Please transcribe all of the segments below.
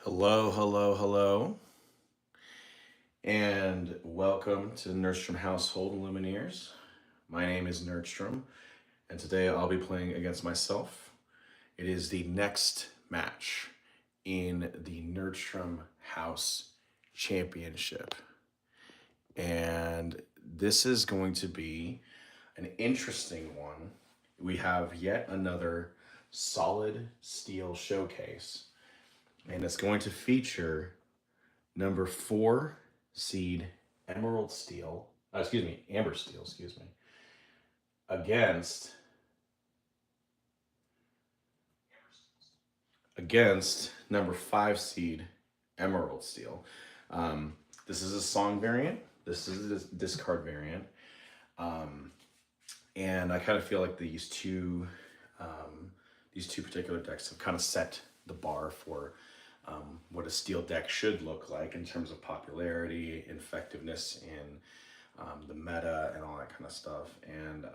Hello, hello, hello, and welcome to Nerdstrom Household Lumineers. My name is Nerdstrom, and today I'll be playing against myself. It is the next match in the Nerdstrom House Championship, and this is going to be an interesting one. We have yet another solid steel showcase, and it's going to feature number 4 seed Emerald Steel, Amber Steel, against number 5 seed Emerald Steel. This is a song variant. This is a discard variant. Um, and I kind of feel like these two particular decks have kind of set the bar for what a steel deck should look like in terms of popularity, effectiveness in the meta, and all that kind of stuff. And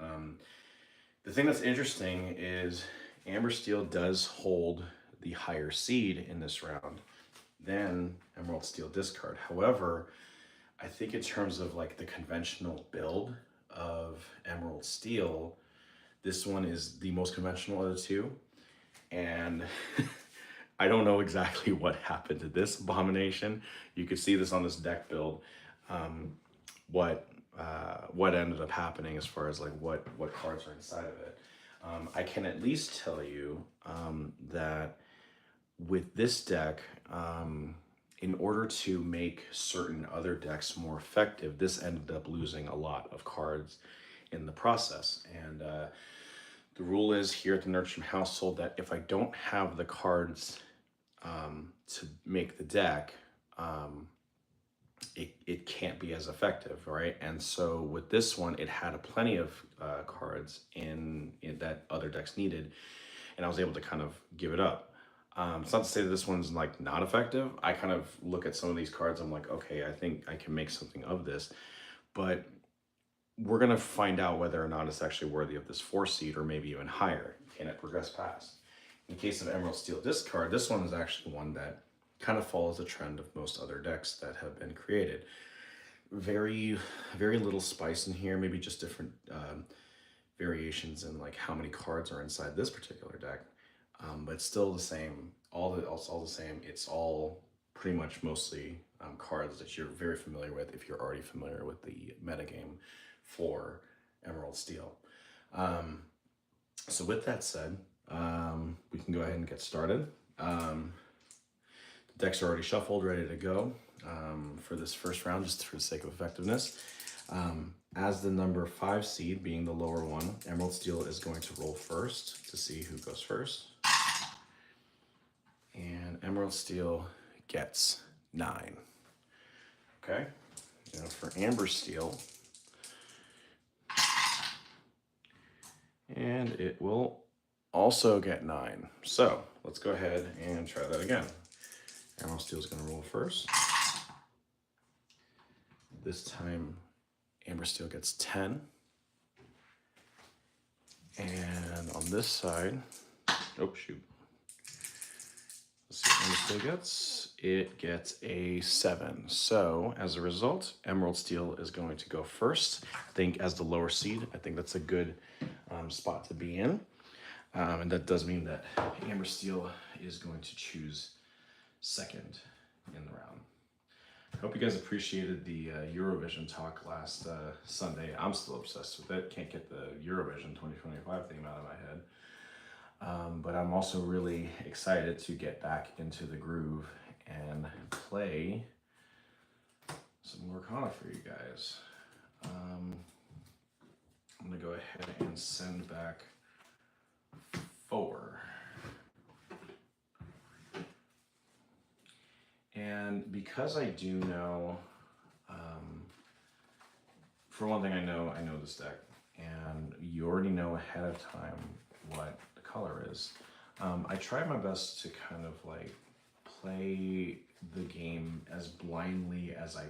the thing that's interesting is Amber Steel does hold the higher seed in this round than Emerald Steel Discard. However, I think in terms of like the conventional build of Emerald Steel, this one is the most conventional of the two. And I don't know exactly what happened to this abomination. You could see this on this deck build. Um, what ended up happening as far as like what cards are inside of it. I can at least tell you that with this deck, in order to make certain other decks more effective, this ended up losing a lot of cards in the process. And the rule is here at the Nerdstrom household that if I don't have the cards to make the deck, it can't be as effective, right? And so with this one, it had a plenty of cards in that other decks needed, and I was able to kind of give it up. It's not to say that this one's like not effective. I kind of look at some of these cards, I'm like, okay, I think I can make something of this, but we're gonna find out whether or not it's actually worthy of this 4 seed or maybe even higher. Can it progress past? In the case of Emerald Steel Discard, this one is actually one that kind of follows the trend of most other decks that have been created. Very, very little spice in here, maybe just different variations in like how many cards are inside this particular deck. But it's still the same, all the same. It's all pretty much mostly cards that you're very familiar with if you're already familiar with the metagame for Emerald Steel. So with that said, we can go ahead and get started. The decks are already shuffled, ready to go for this first round, just for the sake of effectiveness. As the number 5 seed, being the lower one, Emerald Steel is going to roll first to see who goes first. And Emerald Steel gets 9. Okay, now for Amber Steel, and it will also get 9. So let's go ahead and try that again. Emerald Steel is going to roll first. This time, Amber Steel gets 10. And on this side, oh shoot. Let's see what Amber Steel gets. It gets a 7. So as a result, Emerald Steel is going to go first. I think as the lower seed, I think that's a good spot to be in. And that does mean that Amber Steel is going to choose second in the round. I hope you guys appreciated the Eurovision talk last Sunday. I'm still obsessed with it. Can't get the Eurovision 2025 theme out of my head. But I'm also really excited to get back into the groove and play some Lorcana for you guys. I'm going to go ahead and send back 4. And because I do know, for one thing, I know this deck, and you already know ahead of time what the color is. I try my best to kind of like play the game as blindly as I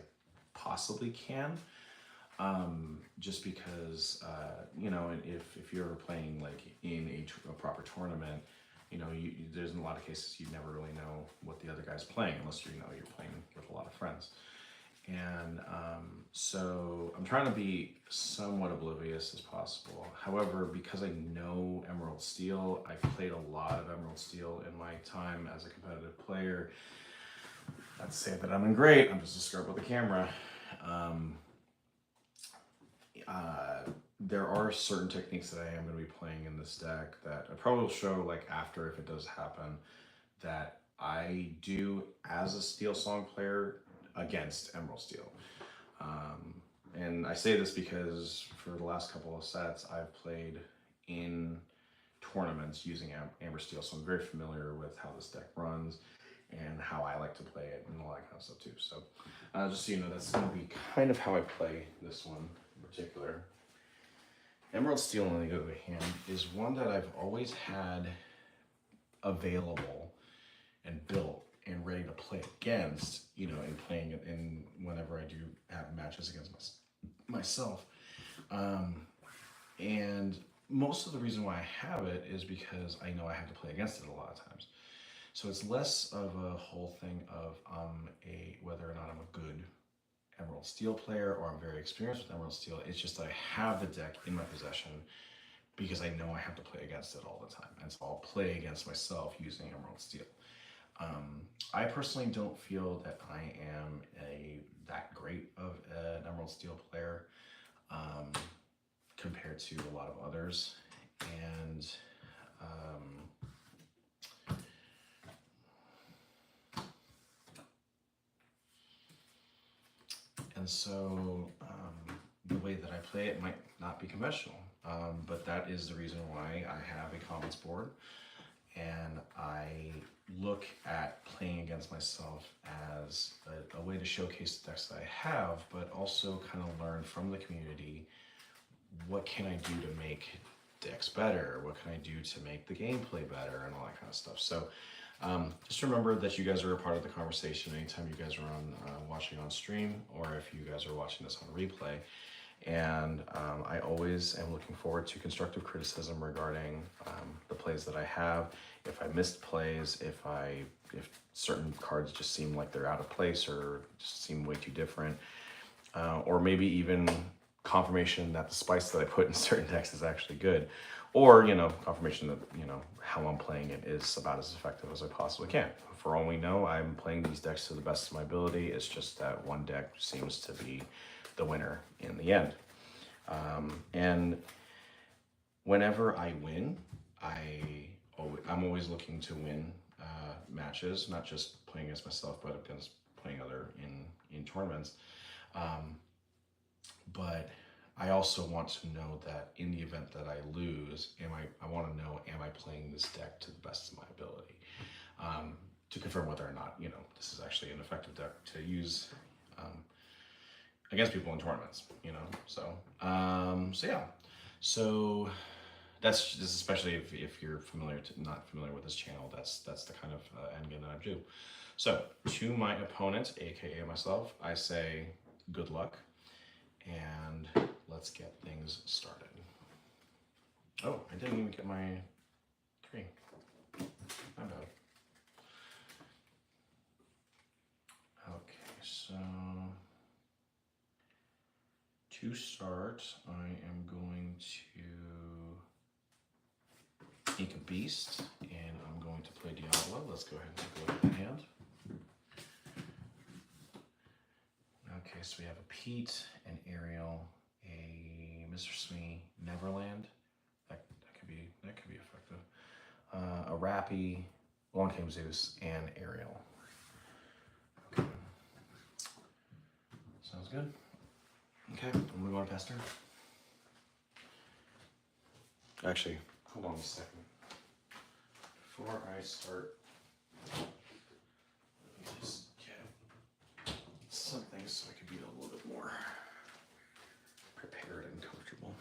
possibly can. Just because, you know, if you're playing like in a proper tournament, you know, there's in a lot of cases you never really know what the other guy's playing unless you know you're playing with a lot of friends. And so I'm trying to be somewhat oblivious as possible. However, because I know Emerald Steel, I've played a lot of Emerald Steel in my time as a competitive player. Not to say that I'm great, I'm just a scrub with a camera. There are certain techniques that I am going to be playing in this deck that I probably will show like after, if it does happen, that I do as a Steel Song player against Emerald Steel. And I say this because for the last couple of sets I've played in tournaments using Amber Steel, so I'm very familiar with how this deck runs and how I like to play it and all that kind of stuff too. So just so you know, that's going to be kind of how I play this one in particular. Emerald Steel, on the other hand, is one that I've always had available and built and ready to play against, you know, and playing it in whenever I do have matches against myself. And most of the reason why I have it is because I know I have to play against it a lot of times. So it's less of a whole thing of whether or not I'm a good Emerald Steel player or I'm very experienced with Emerald Steel. It's just that I have the deck in my possession because I know I have to play against it all the time. And so I'll play against myself using Emerald Steel. I personally don't feel that I am that great of an Emerald Steel player compared to a lot of others. And so the way that I play it might not be conventional, but that is the reason why I have a comments board, and I look at playing against myself as a way to showcase the decks that I have, but also kind of learn from the community, what can I do to make decks better? What can I do to make the gameplay better and all that kind of stuff. So just remember that you guys are a part of the conversation anytime you guys are watching on stream, or if you guys are watching this on replay. And I always am looking forward to constructive criticism regarding the plays that I have. If I missed plays, if certain cards just seem like they're out of place or just seem way too different, or maybe even confirmation that the spice that I put in certain decks is actually good, or, you know, confirmation that, you know, how I'm playing it is about as effective as I possibly can. For all we know, I'm playing these decks to the best of my ability. It's just that one deck seems to be the winner in the end. And whenever I win, I'm always looking to win matches, not just playing against myself, but against playing other in tournaments. But I also want to know that in the event that I lose, I want to know, am I playing this deck to the best of my ability? To confirm whether or not, you know, this is actually an effective deck to use against people in tournaments, you know. So yeah. So this is especially if you're not familiar with this channel, that's the kind of end game that I do. So to my opponent, aka myself, I say good luck, and let's get things started. Oh, I didn't even get my 3. My bad. Okay, so to start, I am going to ink a beast, and I'm going to play Diablo. Let's go ahead and take a look at the hand. Okay, so we have a Pete, an Ariel, a Mr. Smee, Neverland. That could be effective. A Rappy, Long Came Zeus, and Ariel. Okay. Sounds good. Okay, I'm gonna go on past turn. Actually, hold on a second. Before I start, let me just get something so I can be a little bit more prepared and comfortable.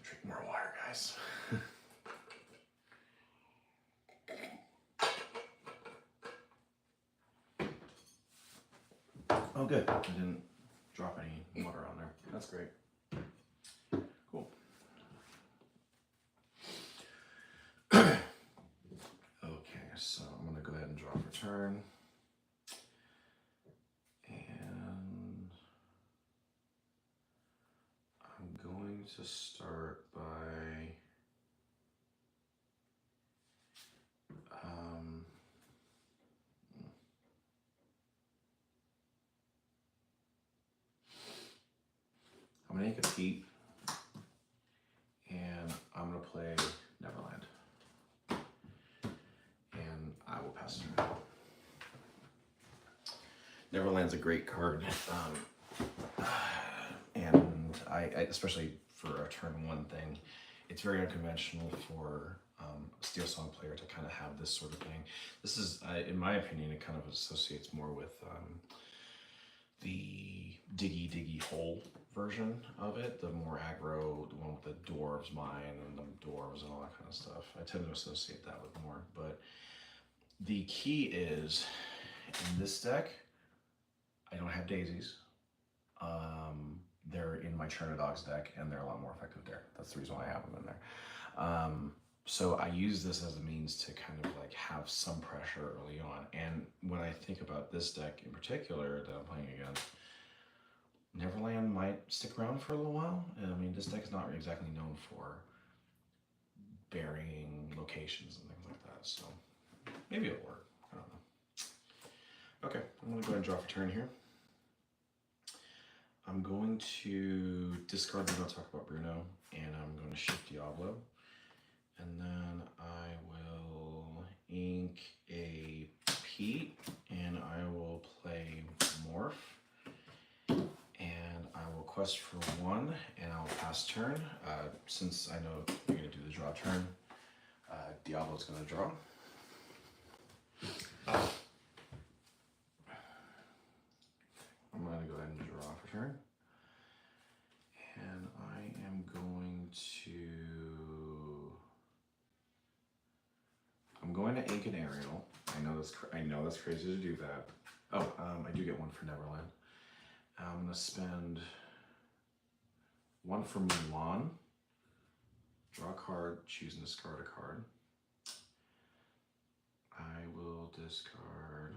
Drink more water, guys. Oh, good. I didn't drop any water on there. That's great. Cool. turn. And I'm going to start by I'm going to make a Pete, and I'm going to play Neverland. And I will pass turn. Neverland's a great card. And I especially for a turn one thing, it's very unconventional for a Steel Song player to kind of have this sort of thing. This is, in my opinion, it kind of associates more with the Diggy Hole version of it, the more aggro, the one with the Dwarves Mine and the Dwarves and all that kind of stuff. I tend to associate that with more, but the key is, in this deck, I don't have daisies. They're in my Chernodogs deck, and they're a lot more effective there. That's the reason why I have them in there. So I use this as a means to kind of like have some pressure early on. And when I think about this deck in particular that I'm playing against, Neverland might stick around for a little while. And I mean, this deck is not exactly known for burying locations and things like that. So maybe it'll work. I don't know. Okay, I'm gonna go ahead and draw for turn here. I'm going to discard Bruno, talk about Bruno, and I'm going to shift Diablo. And then I will ink a Pete, and I will play Morph. And I will quest for 1, and I'll pass turn. Since I know you're going to do the draw turn, Diablo's going to draw. I'm going to go ahead and draw for turn. And I am going to ink an Ariel. I know that's crazy to do that. Oh, I do get 1 for Neverland. I'm going to spend 1 for Mulan. Draw a card, choose and discard a card. I will discard.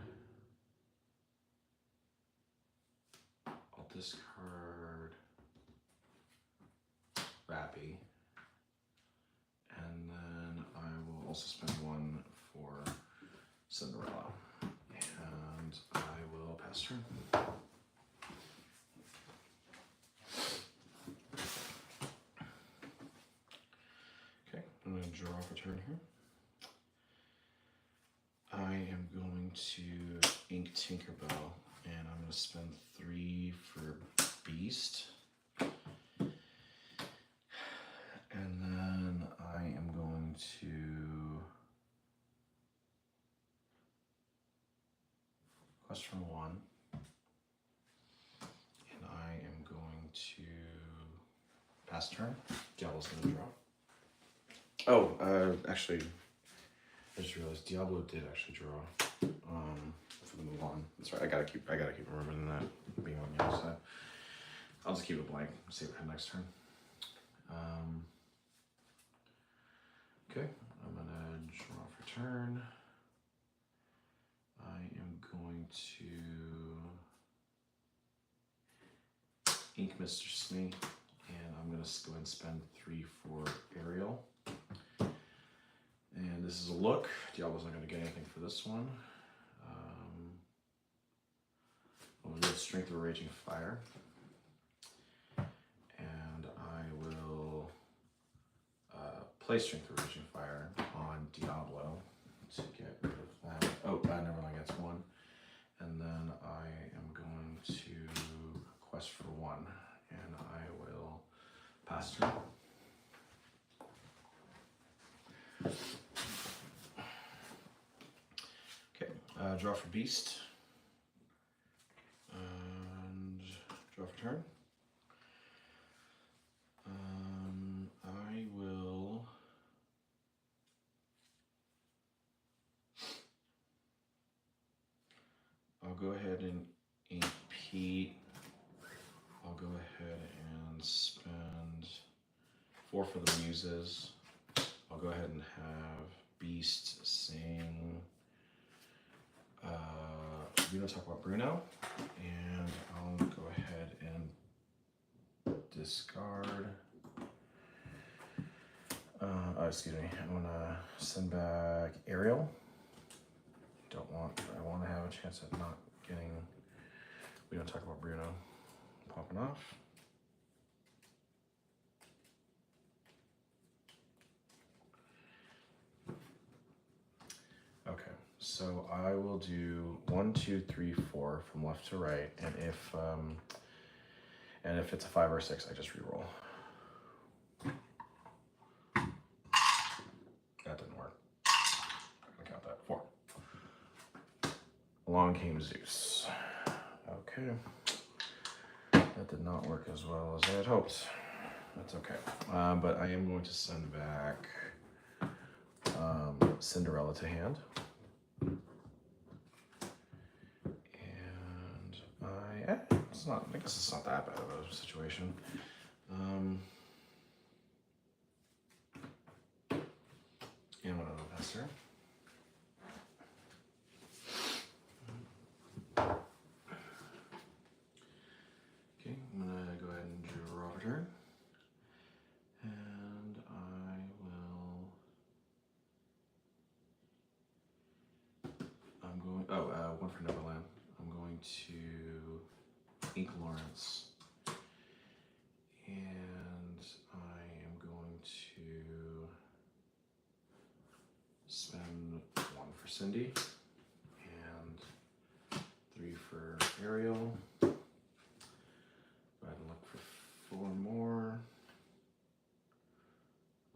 I'll discard Rappy. And then I will also spend 1 for Cinderella. And I will pass turn. Okay, I'm going to draw for turn here. I am going to ink Tinkerbell, and I'm going to spend 3 for Beast. And then I am going to quest for 1. And I am going to pass turn. Diablo's going to draw. Oh, actually, I just realized Diablo did actually draw for the Mulan. That's right. I gotta keep remembering that being on the other side. I'll just keep it blank. See what happens next turn. Okay, I'm gonna draw for turn. I am going to ink Mr. Smee, and I'm gonna go ahead and spend 3 for Ariel. And this is a look. Diablo's not gonna get anything for this one. We'll do Strength of a Raging Fire. And I will play Strength of a Raging Fire on Diablo to get rid of that. Oh, Neverland gets 1. And then I am going to quest for 1. And I will pass turn. Okay, draw for Beast. And draw for turn. I will I'll go ahead and ink Pete. I'll go ahead and spend 4 for the Muses. I'll go ahead and have Beast sing we don't talk about Bruno, and I'll go ahead and discard. Excuse me. I'm gonna send back Ariel. I want to have a chance at not getting. We don't talk about Bruno popping off. Okay, so I will do 1, 2, 3, 4 from left to right, and if it's a 5 or 6, I just reroll. That didn't work. I'm gonna count that 4. Along came Zeus. Okay, that did not work as well as I had hoped. That's okay, but I am going to send back Cinderella to hand. And I guess it's not that bad of a situation. And one other passer. Okay, I'm gonna go ahead and draw a turn. And I will. I'm going. Oh, one for Neverland. I'm going to Ink Lawrence. And I am going to spend 1 for Cindy and 3 for Ariel. Go ahead and look for 4 more.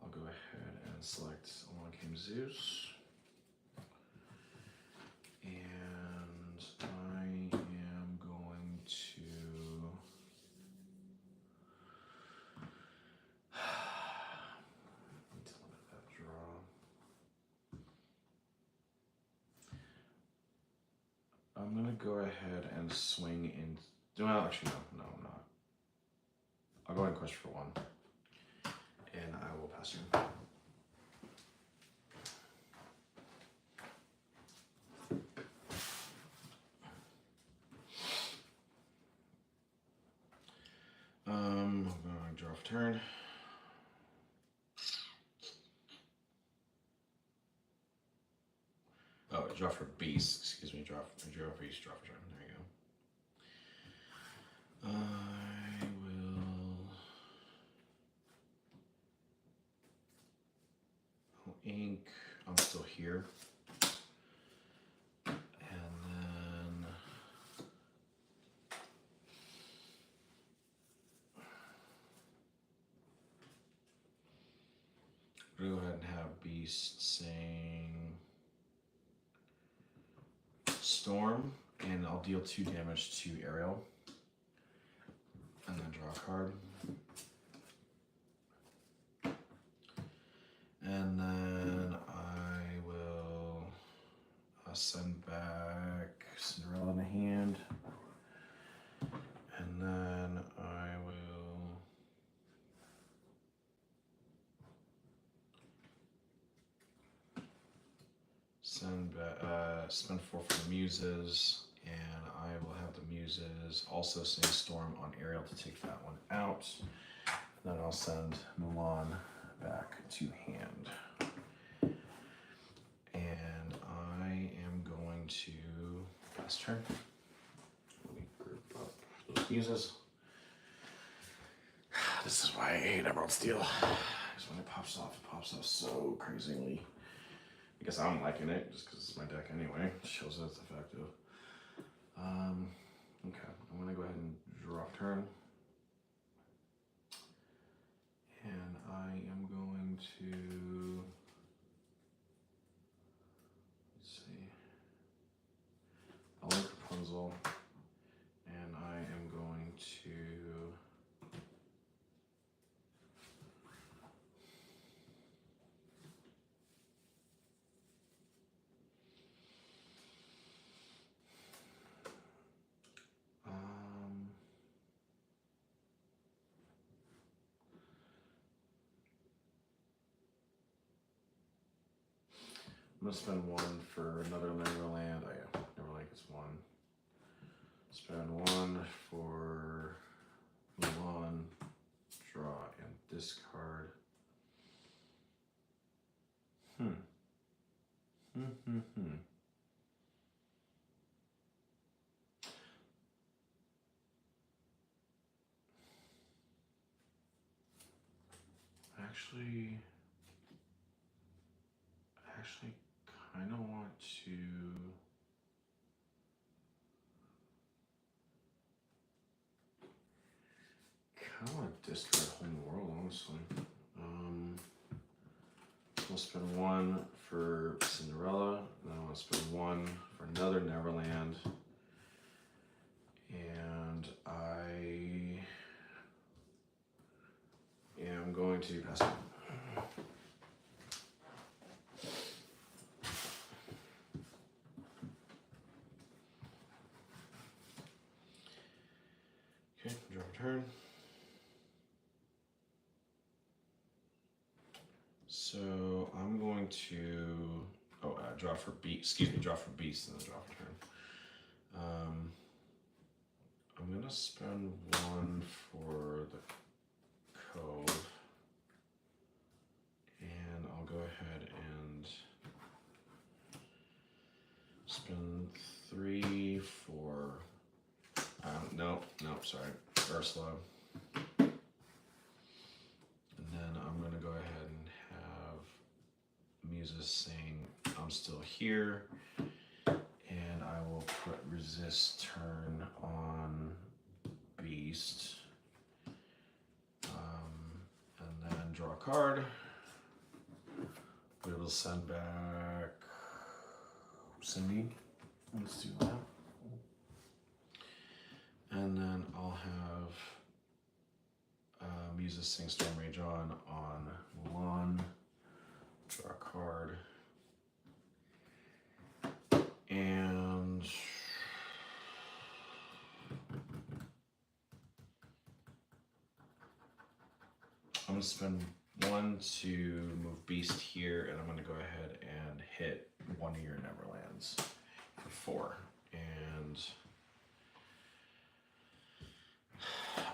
I'll go ahead and select Along Came Zeus. And I am going to need to look at that draw. I'm gonna go ahead and swing in. Well, actually, no, I'm not. I'll go ahead and quest for 1, and I will pass you. I'm going to draw for turn. Oh, draw for beast. Excuse me. Draw for beast. Draw for turn. There you go. I will ink. I'm still here. And then go ahead and have beast saying Storm, and I'll deal 2 damage to Ariel, and then draw a card. And then I will send back Cinderella in the hand, and then I will send back, spend 4 for the Muses, and I will have the Muses also sing Storm on Ariel to take that one out. And then I'll send Mulan back to hand. And I am going to pass turn. Let me group up those Muses. This is why I hate Emerald Steel. Because when it pops off so crazily. I guess I'm liking it just because it's my deck anyway. It shows that it's effective. Okay, I'm gonna go ahead and draw off turn. And I am going to, let's see, I'll link Rapunzel, and I am going to I'm gonna spend 1 for another Neverland. Neverland gets 1. Spend 1 for Milan, draw, and discard. Actually kind of want to. Kind of want to discard Whole New World, honestly. I'll spend 1 for Cinderella, and then I want to spend 1 for another Neverland. And I am going to pass it. Okay, draw a turn. So I'm going to draw for beast. Draw for beast and then draw for turn. I'm gonna spend 1 for the cove, and I'll go ahead and spend 3 for. Nope, sorry, Ursula. And then I'm gonna go ahead and have Muses saying I'm still here, and I will put resist turn on beast, and then draw a card. We will send back Cindy. Let's do that. And then I'll have Muses sing Storm Rage on Mulan. Draw a card. And I'm going to spend 1 to move Beast here, and I'm going to go ahead and hit 1 of your Neverlands for 4. And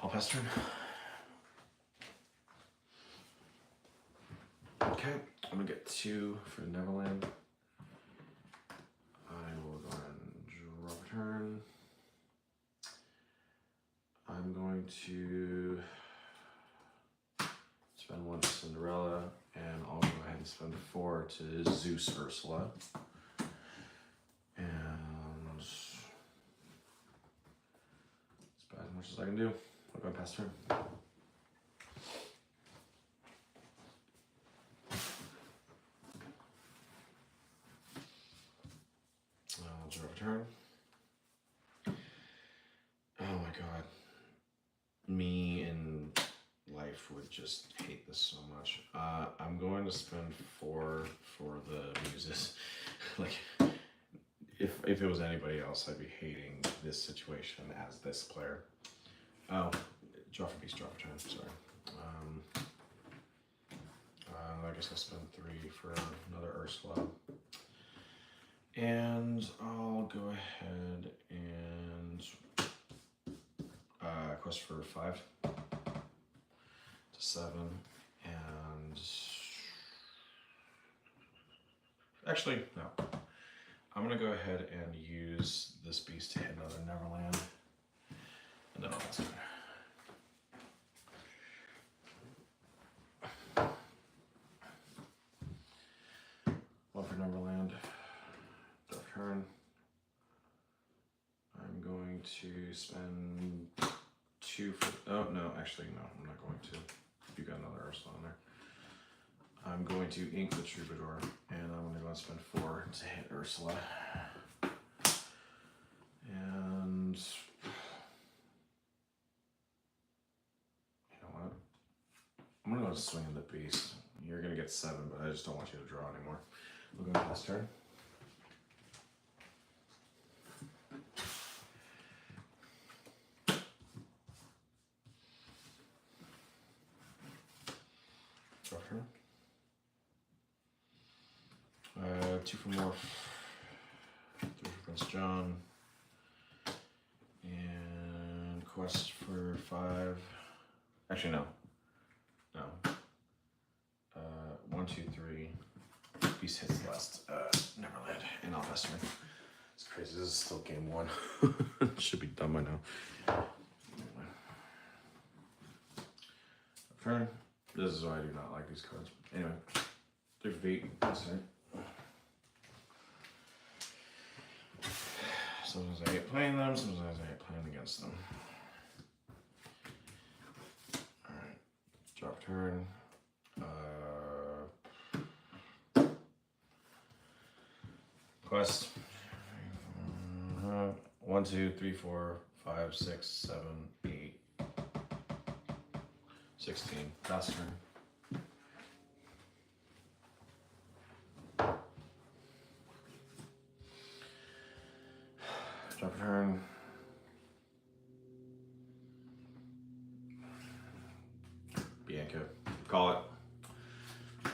I'll pass turn. Okay, I'm going to get 2 for Neverland. I will go ahead and draw a turn. I'm going to spend 1 to Cinderella, and I'll go ahead and spend 4 to Zeus Ursula. And it's about as much as I can do. I'll go past turn. I'll draw a turn. Oh my god. Me in life would just hate this so much. I'm going to spend 4 for the Muses. Like, if it was anybody else, I'd be hating this situation as this player. Oh, draw for beast, draw for turn, sorry. I guess I'll spend 3 for another Ursula. And I'll go ahead and quest for 5 to 7, and actually no. I'm gonna go ahead and use this beast to hit another Neverland, and then I'll pass it. 1 for Neverland. Turn. I'm going to spend 2 for. Oh no, actually no, I'm not going to. You got another Ursula on there. I'm going to ink the Troubadour, and I'm going to go and spend 4 to hit Ursula. And you know what? I'm going to go and swing in the beast. You're going to get 7, but I just don't want you to draw anymore. We'll go past turn. Draw turn. 2 for Morph, 3 for Prince John, And quest for 5. Actually, no. No. 1, 2, 3. Beast hits the last. Neverland and I'll Fester. It's crazy. This is still game 1. Should be done by now. Anyway. Turn. This is why I do not like these cards. Anyway. 3 feet. That's it. Sometimes I hate playing them, sometimes I hate playing against them. Alright. Drop turn. Quest. 1, 2, 3, 4, 5, 6, 7, 8. 16. Pass turn. Drop turn. Bianca. Call it.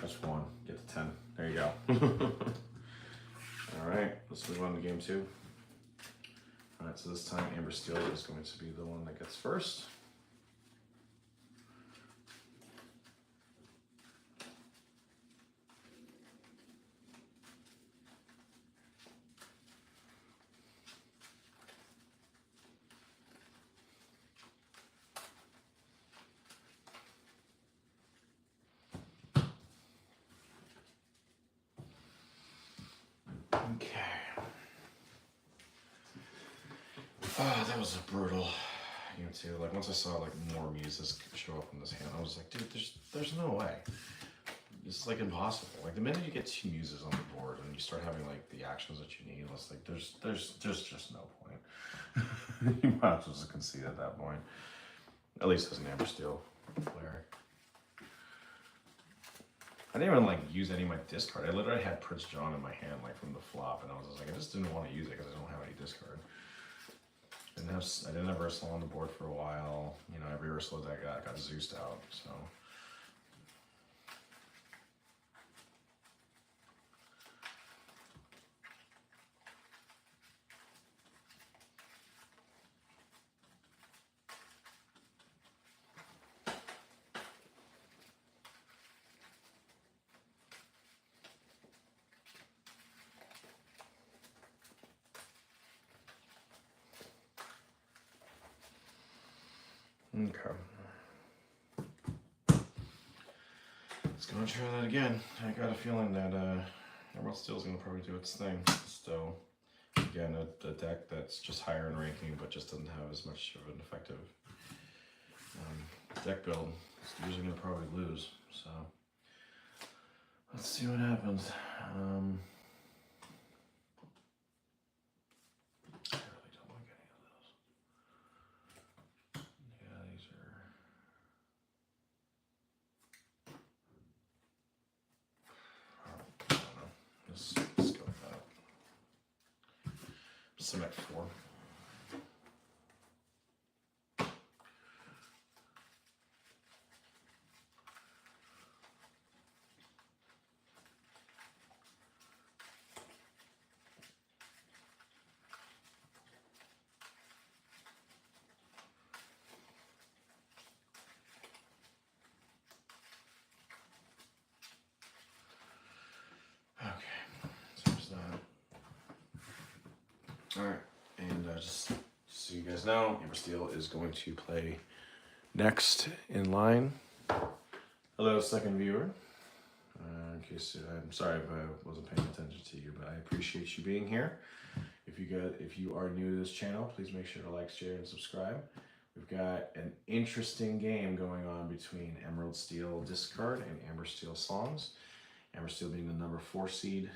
That's 1. Get to 10. There you go. Alright, let's move on to game 2. Alright, so this time Amber Steel is going to be the one that gets first. Okay. Oh, that was a brutal game too. Like once I saw like more muses show up in this hand, I was like, dude, there's no way. It's like impossible. Like the minute you get 2 muses on the board and you start having like the actions that you need, it's like there's just no point. You might as well just concede at that point. At least as an Amber Steel player. I didn't even like use any of my discard. I literally had Prince John in my hand like from the flop, and I was just like, I just didn't want to use it because I don't have any discard. I didn't have Ursula on the board for a while. You know, every Ursula that I got Zeused out. So. Okay. Let's go and try that again. I got a feeling that Emerald Steel is going to probably do its thing. So, again, a deck that's just higher in ranking but just doesn't have as much of an effective deck build. It's usually going to probably lose. So, let's see what happens. Let's go with that. Submit 4. Alright, and just so you guys know, Amber Steel is going to play next in line. Hello, second viewer. In case I'm sorry if I wasn't paying attention to you, but I appreciate you being here. If you are new to this channel, please make sure to like, share, and subscribe. We've got an interesting game going on between Emerald Steel Discard and Amber Steel Songs. Amber Steel being the number 4 seed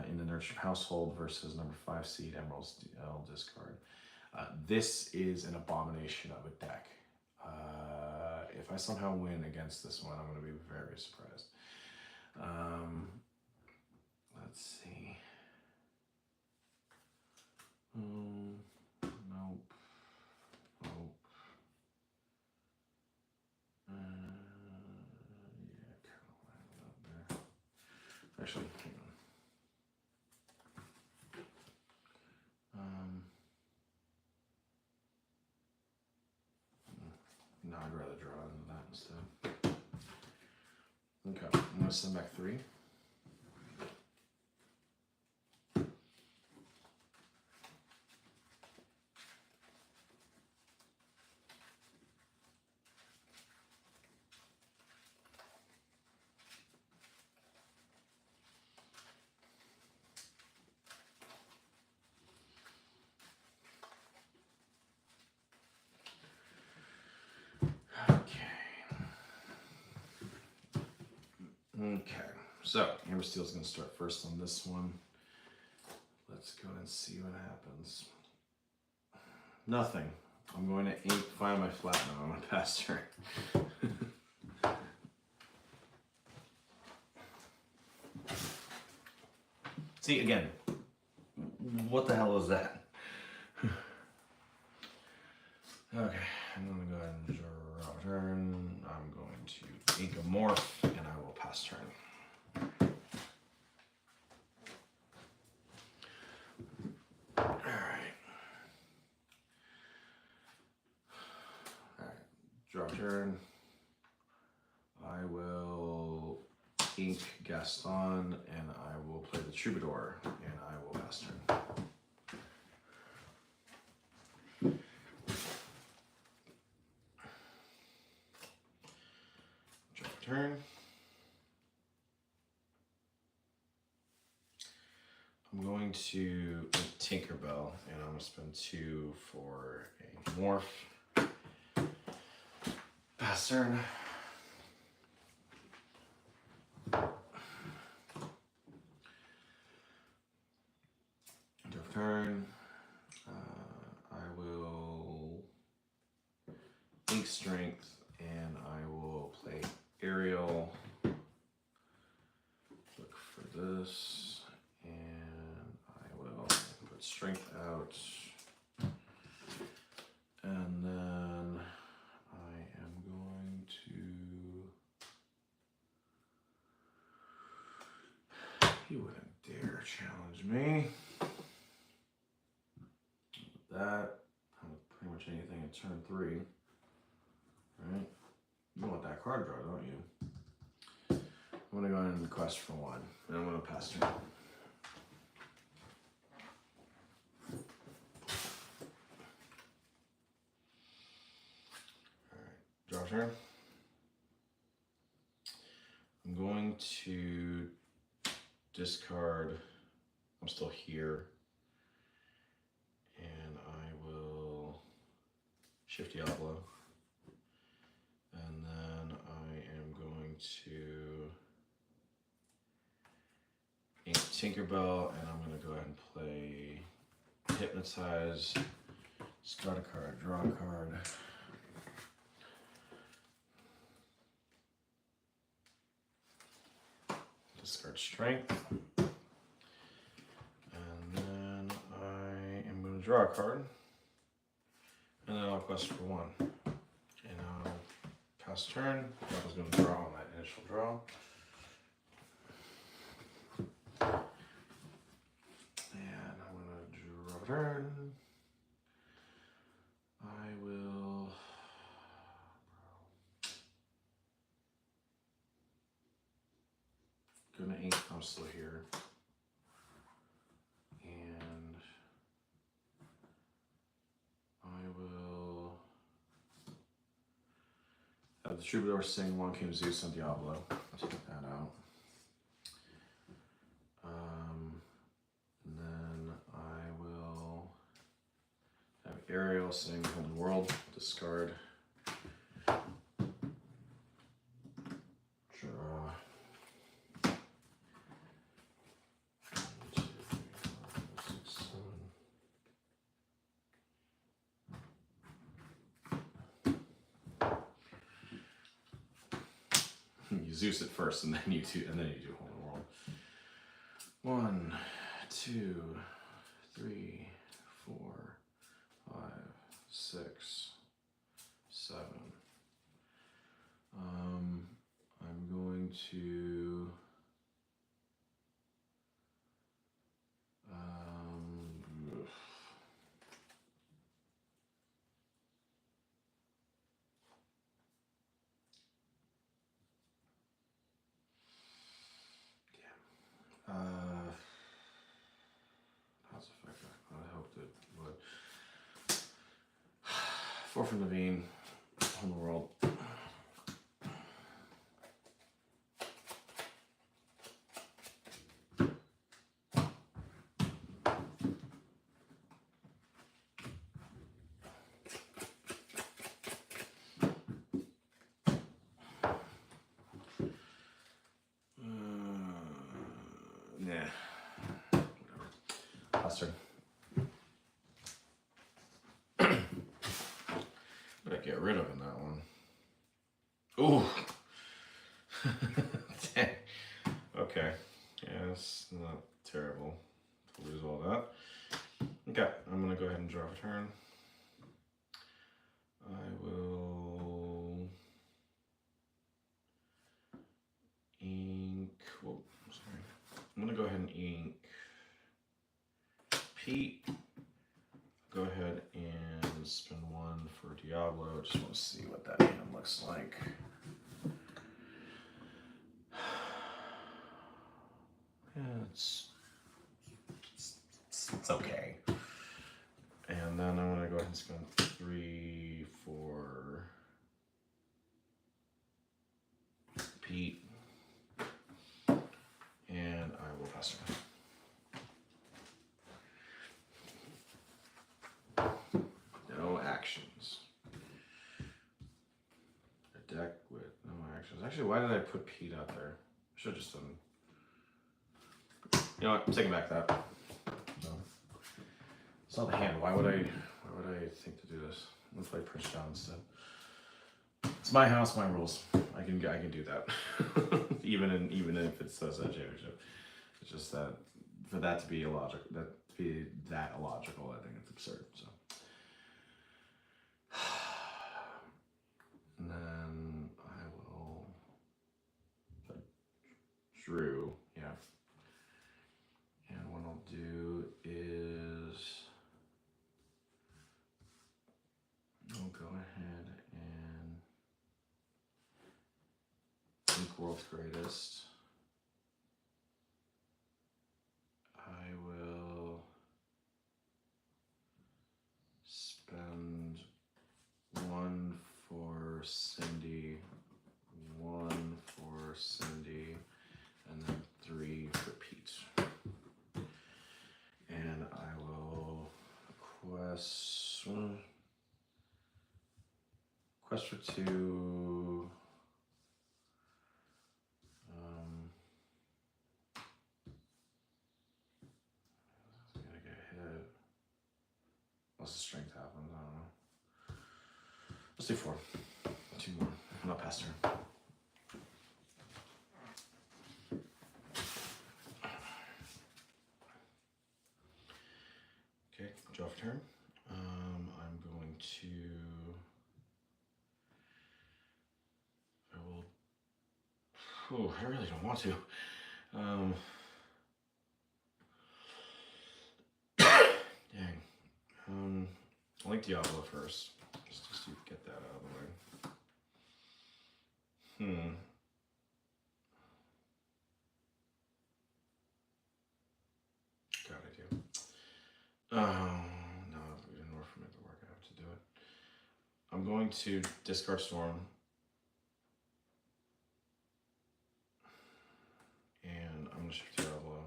in the Nerdstrom household versus number 5 seed Emerald Steel Discard. This is an abomination of a deck. If I somehow win against this one, I'm going to be very surprised. Let's see. Nope. Nope. Yeah, Carolina up there. Actually, hang on. going to send back 3. Okay, so Amber Steel's going to start first on this one. Let's go and see what happens. Nothing. I'm going to find my flat now. I'm going to pass turn. See, again, what the hell is that? Okay, I'm going to go ahead and draw a turn. I'm going to ink a morph, and I will pass turn. Alright. Draw a turn. I will ink Gaston, and I will play the Troubadour, and I will pass turn. Turn. I'm going to Tinkerbell, and I'm going to spend 2 for a morph. Pass turn. Turn. I will ink Strength, and I will play Ariel. Look for this, and I will put Strength out, and then I am going to. You wouldn't dare challenge me. That pretty much anything in turn 3, right? You want that card draw, don't you? I'm gonna go ahead and request for 1, and I'm gonna pass turn. Alright, draw turn. I'm going to discard, I'm still here, and I will shift Diablo. And then I am going to ink Tinkerbell, and I'm going to go ahead and play Hypnotize, discard a card, draw a card. Discard Strength. And then I am going to draw a card, and then I'll quest for 1. And I'll pass turn. I was going to draw on that initial draw. And I'm going to draw a turn. I will. Gonna ink, I'm still here. And I will have the Troubadour sing One King Zeus on Diablo. Take that out. And then I will have Ariel sing Holy World, discard. Draw. 1, 2, 3, 4, 5, 6, 7. You Zeus it first, and then you do Holy World. 1, 2, 3, 4, 5, 6, 7. I'm going to 4 for Naveen. On the world. Nah. Whatever. Last turn. What did I get rid of in that one? Ooh. Dang. Okay. Yeah, it's not terrible to lose all that. Okay, I'm gonna go ahead and draw a turn. I will ink. Whoa, sorry. I'm gonna go ahead and ink Pete. Go ahead and spend 1 for Diablo. Just want to see what that hand looks like. Yeah, it's okay. And then I'm gonna go ahead and spend 3 for Pete. And I will pass turn. No actions. A deck with no actions. Actually, why did I put Pete out there? I should have just done. You know what? I'm taking back that. So, it's not the hand. Why would I think to do this? Let's play Prince down instead. It's my house, my rules. I can do that. even if it says that championship. It's just that for that to be illogical, I think it's absurd. So. And then I will Drew, yeah. And what I'll do is I'll go ahead and think World's Greatest. I will spend 1 for Cindy, 1 for Cindy, and then 3 for Pete. And I will quest for 2. I'm gonna get hit. Unless the strength happens, I don't know. Let's do 4. 2 more. I'm not past turn. Okay, draw for turn. I'm going to. I really don't want to. Dang. I like Diablo first, just to get that out of the way. God, I do. No, in order for me to work, I have to do it. I'm going to discard Storm. And I'm going to shift Diablo.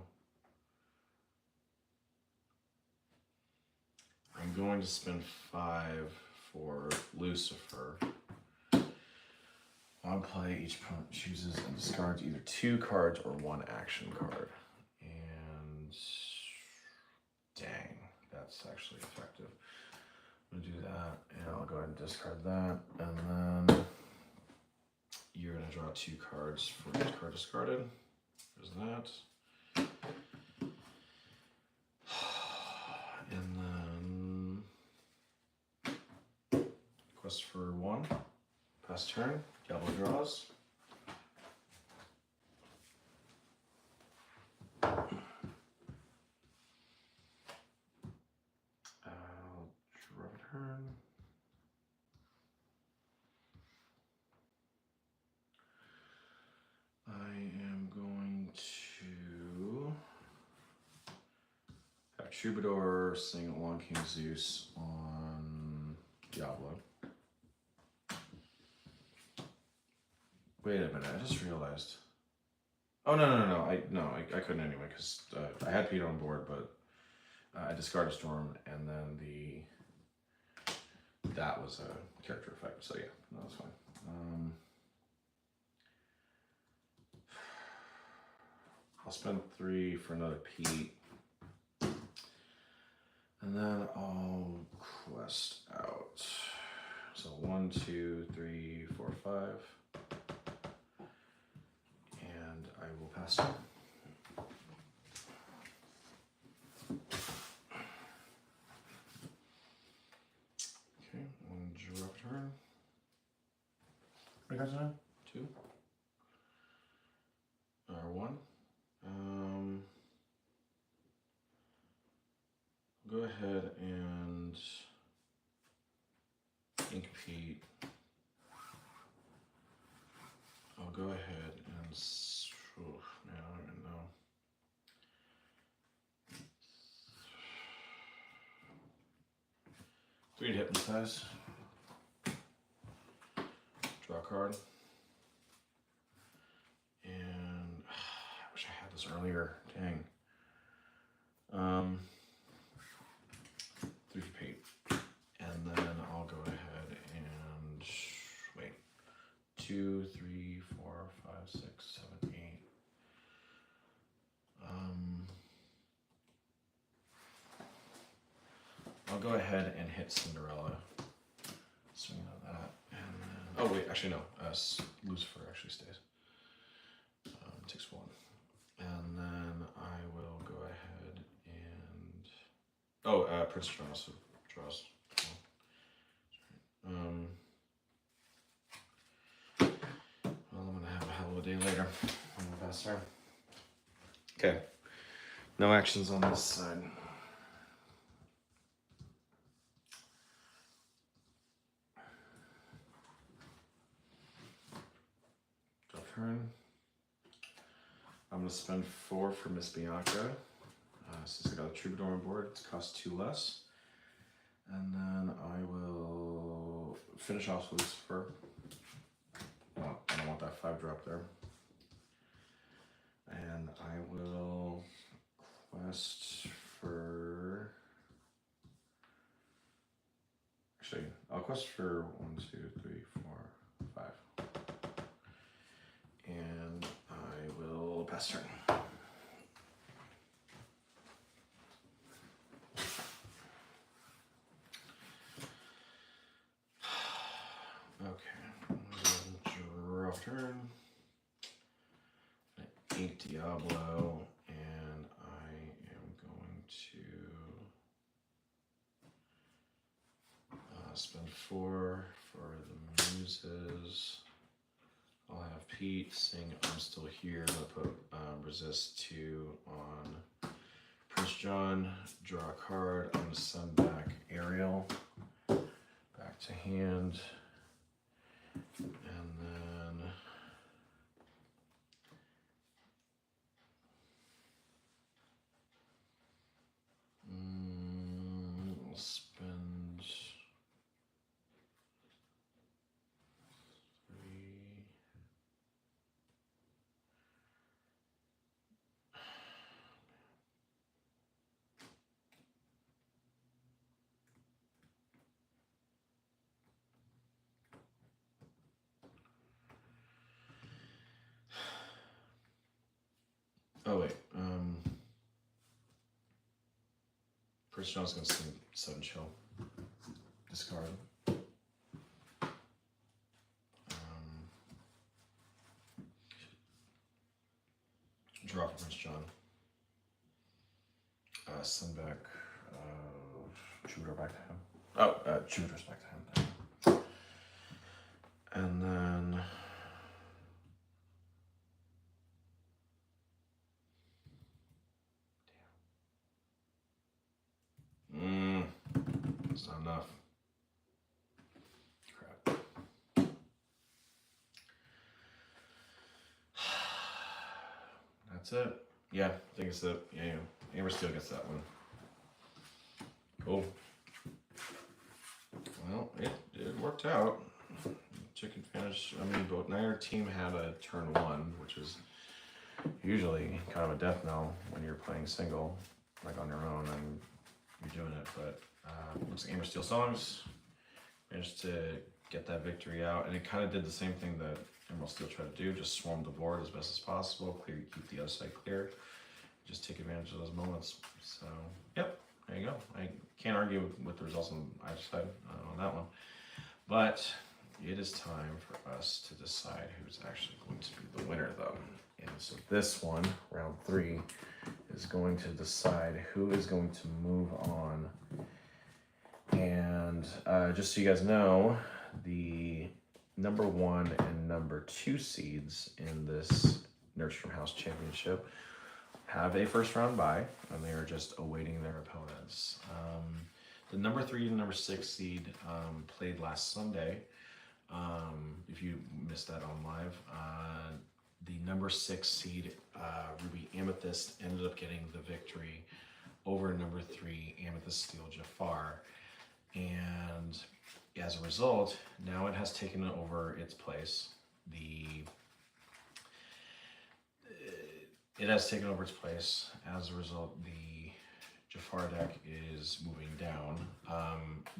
I'm going to spend 5 for Lucifer. On play, each opponent chooses and discards either 2 cards or 1 action card. And dang, that's actually effective. I'm gonna do that, and I'll go ahead and discard that, and then you're gonna draw 2 cards for each card discarded. There's that. And then quest for 1. Pass turn. Diablo draws. I'll draw a turn. I am going to have Troubadour sing Long King Zeus on Diablo. Wait a minute, I just realized. Oh, no. I couldn't anyway, because I had Pete on board, but I discarded Storm, and then that was a character effect, so yeah, no, that's fine. I'll spend 3 for another Pete. And then I'll quest out. So 1, 2, 3, 4, 5. And I will pass it. Okay, 1 drop turn. What you guys doing? 2. Or 1. Go ahead and ink Pete. I'll go ahead and man, I don't even know. Three to hypnotize. Draw a card. And I wish I had this earlier. Dang. 3 for Pete. And then I'll go ahead and wait. 2, 3, 4, 5, 6, 7, 8. I'll go ahead and hit Cinderella. Swing on that. And then, oh wait, actually no. Lucifer actually stays. Takes 1. And then I will go ahead and Prince John also draws. Well, I'm gonna have a hell of a day later. I'm gonna pass turn. Okay. No actions on this side. Drop turn. I'm gonna spend 4 for Miss Bianca. Since I got a Troubadour on board, it's cost 2 less. And then I will finish off with Lucifer. Well, I don't want that 5 drop there. And I will quest for. Actually, I'll quest for 1, 2, 3, 4, 5. And I will pass turn. Draw turn. 8 Diablo, and I am going to spend 4 for the Muses. I'll have Pete sing I'm Still Here. I'm going to put resist 2 on Prince John. Draw a card. I'm going to send back Ariel. Back to hand. And then I'll spend 3. Oh wait, Prince John's gonna sing Sudden Chill. Discard. Draw for Prince John. Send back Troubadour back to him. Oh, Troubadour's back to him. And then it's not enough. Crap. That's it. Yeah, I think it's it. Yeah, Amber Steel gets that one. Cool. Well, it worked out. took advantage. I mean, both neither team had a turn 1, which is usually kind of a death knell when you're playing single, like on your own, and you're doing it. But looks like Amber Steel Songs managed to get that victory out, and it kind of did the same thing that Emerald Steel tried to do, just swarm the board as best as possible, keep the other side clear, just take advantage of those moments. So, yep, there you go. I can't argue with the results on either side on that one. But it is time for us to decide who's actually going to be the winner, though. And so this one, round 3, is going to decide who is going to move on. And just so you guys know, the number 1 and number 2 seeds in this Nerdstrom House Championship have a first round bye, and they are just awaiting their opponents. The number 3 and number 6 seed played last Sunday. If you missed that on live, the number 6 seed, Ruby Amethyst, ended up getting the victory over number 3, Amethyst Steel Jafar. And as a result, now it has taken over its place. It has taken over its place. As a result, the Jafar deck is moving down.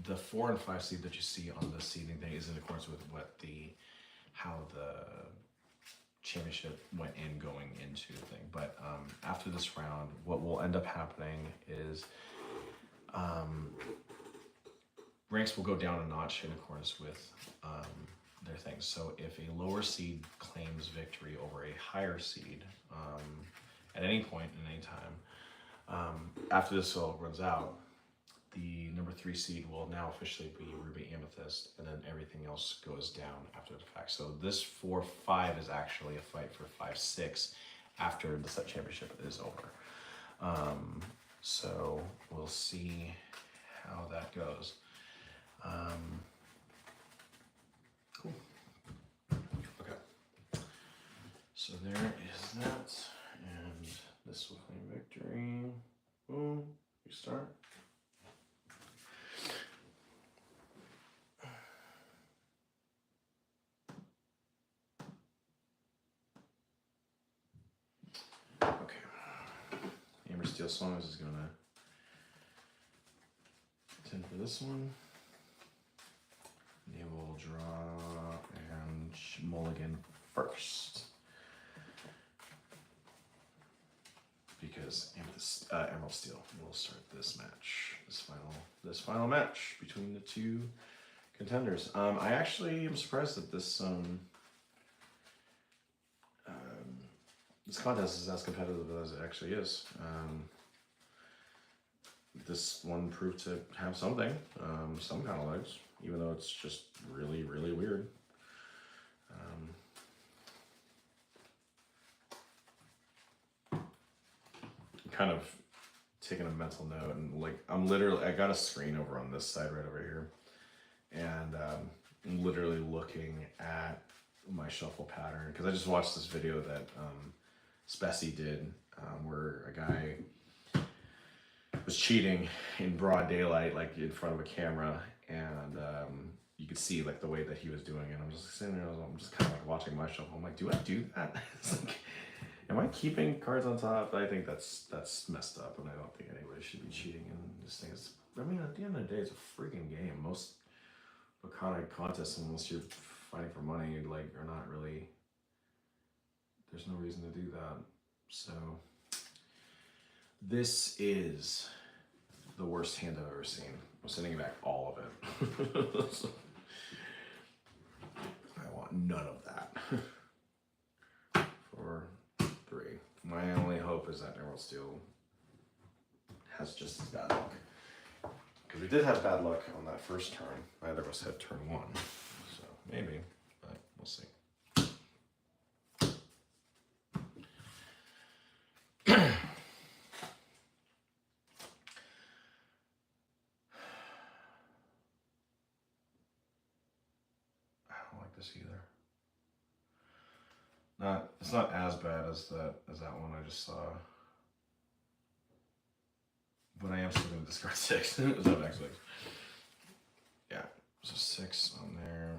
The 4 and 5 seed that you see on the seeding thing is in accordance with how the championship went in going into the thing. But after this round, what will end up happening is ranks will go down a notch in accordance with their things. So if a lower seed claims victory over a higher seed at any point in any time, after this all runs out, the number 3 seed will now officially be Ruby Amethyst, and then everything else goes down after the fact. So this 4-5 is actually a fight for 5-6 after the set championship is over. So we'll see how that goes. Cool. Okay. So there is that, and this will claim victory. Boom. You start. Okay. Amber Steel Songs is gonna attend for this one. They will draw and mulligan first, because Emerald Steel will start this match, this final match between the 2 contenders. I actually am surprised that this this contest is as competitive as it actually is. This one proved to have something, some kind of legs, even though it's just really, really weird. Kind of taking a mental note, and like I got a screen over on this side right over here, and I'm literally looking at my shuffle pattern because I just watched this video that Spessy did where a guy was cheating in broad daylight, like in front of a camera, and you could see like the way that he was doing it. I'm just sitting there, I'm just kind of like watching my shuffle. I'm like, do I do that? It's like, am I keeping cards on top? I think that's messed up, and I don't think anybody should be cheating in this thing. I mean, at the end of the day, it's a freaking game. Most Lorcana contests, unless you're fighting for money, like, are not really. There's no reason to do that. So this is the worst hand I've ever seen. I'm sending back all of it. So, I want none of that. 4, 3. My only hope is that Emerald Steel has just as bad luck. Because we did have bad luck on that first turn. Neither of us had turn 1. So maybe, but we'll see. This either. It's not as bad as that one I just saw. But I am still gonna discard 6. Is that actually? Yeah. So 6 on there.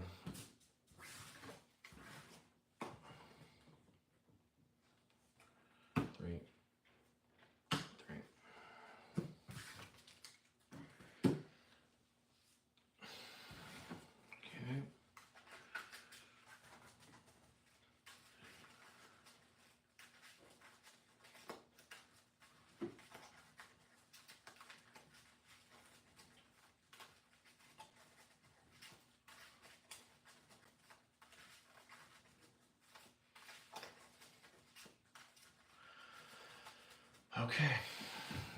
Okay,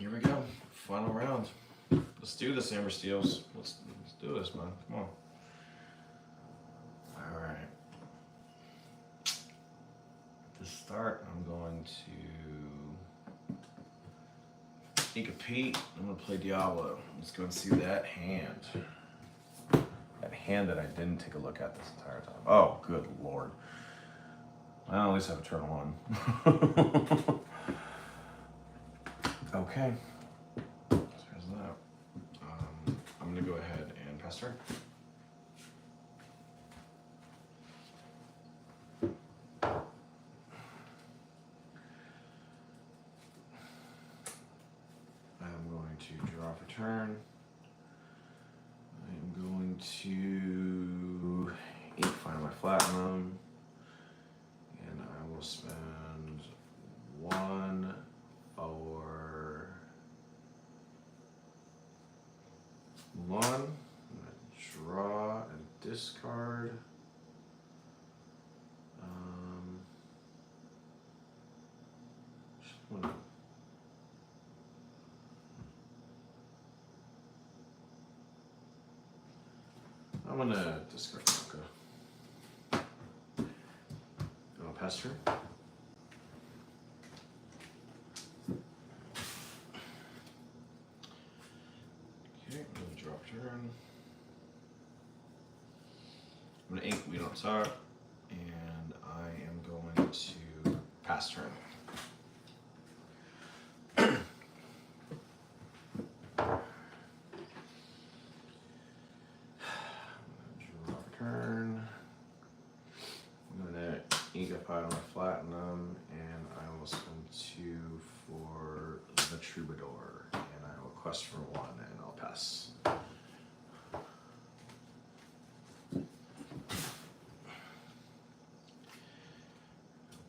here we go. Final round. Let's do this, Amber Steels. Let's do this, man. Come on. All right. To start, I'm going to take a peek. I'm gonna play Diablo. Let's go and see that hand. That hand that I didn't take a look at this entire time. Oh, good lord. Well, at least I have a turn on. Okay. So there's that. I'm gonna go ahead and pass turn. I'm going to draw for turn. I'm going to ink find my platinum, and I will spend 1 for 1. I'm gonna draw and discard. Just wanna- I'm gonna discard Wonka. I'll pass her. Okay, I'm gonna drop turn. I'm gonna ink, we don't talk, and I am going to pass turn. Drop turn. I'm gonna ink a pile on my platinum, and I will spend 2 for the Troubadour, and I will quest for 1, and I'll pass.